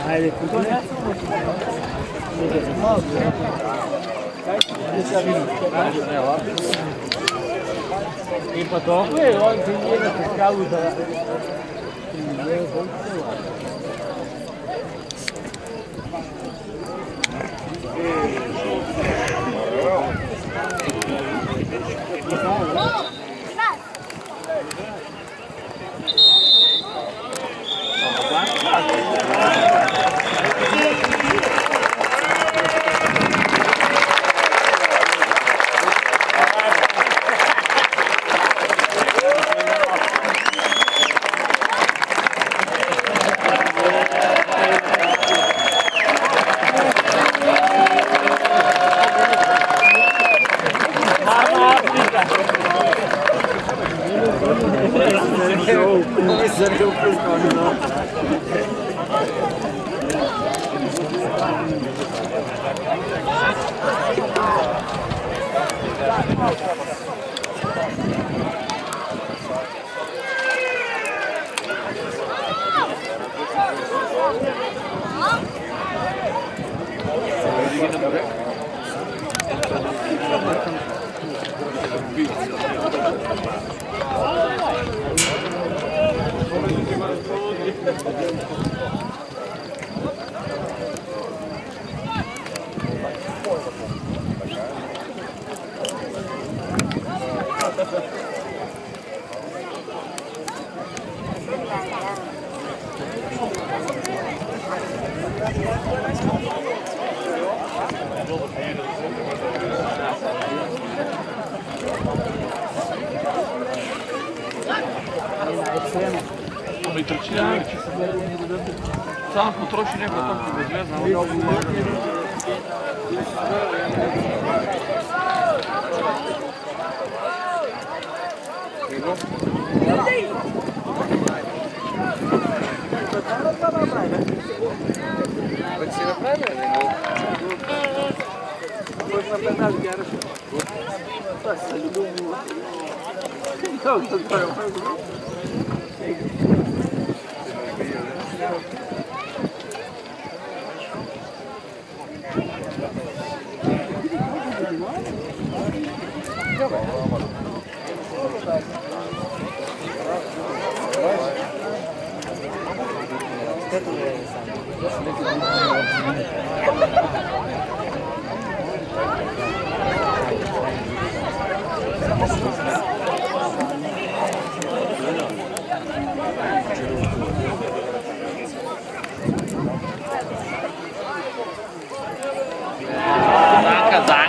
Ajde, kutonja. I pa toliko je, on ti nije da se skalu da... Ама и тръчи, само потроши някаква толкова безвезна. Păi se направи, Можно пенал ярко. Това се любимо. Как да правим?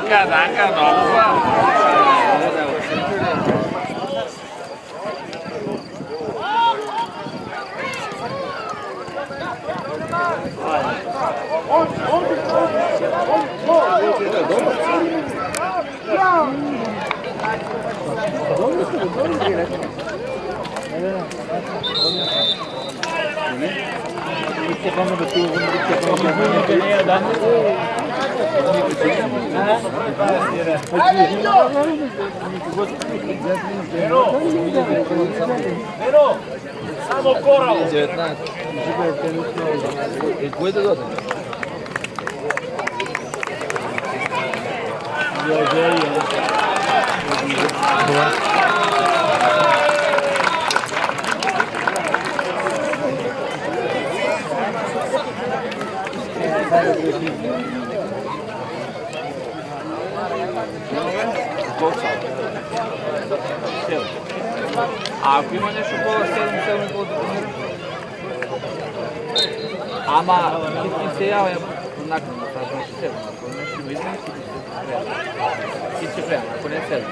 Danka, nova. Само корал! 19. И кое да доде? А ако има нещо по-7 по-допълнително? Ама ти се ява еднакво на това, значи 7. Ако нещо има измени, ти си приема, ако не 7.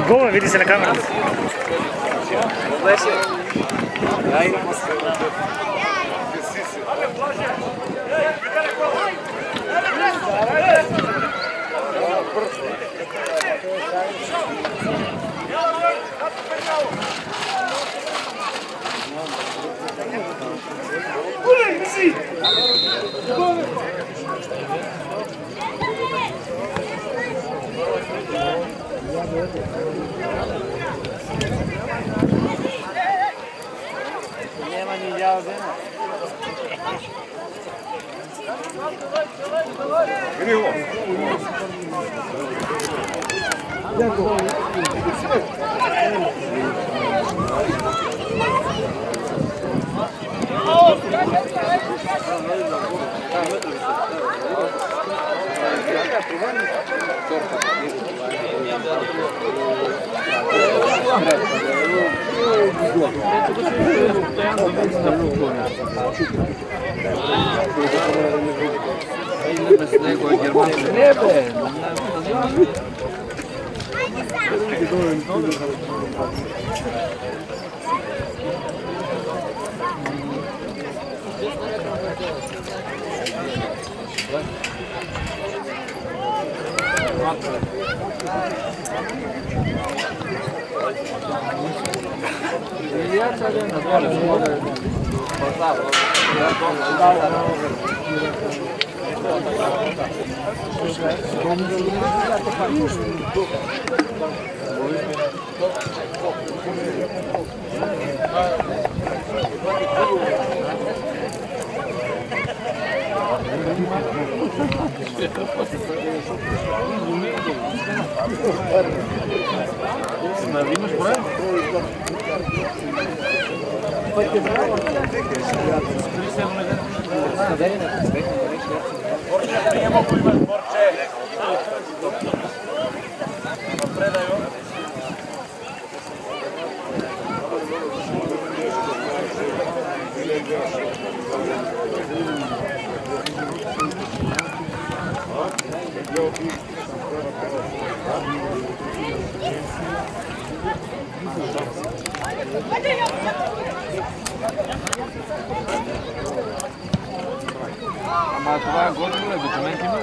Gol, vidi se na kameru. Nema ni djavo dena. Ama това гол е документ има.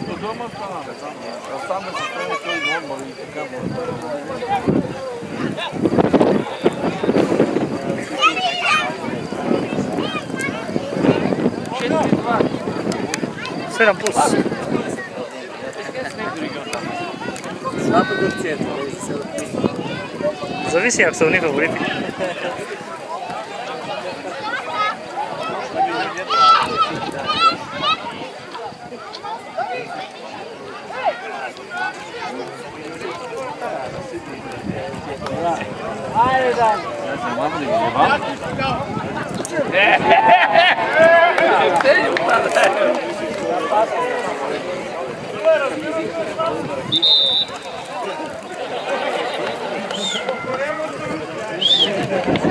До дома стана, там да се прави той номер и така Седем плюс. Зависи ако са уни фаворити. Ajde, Dan. Ja sam malo da gledam.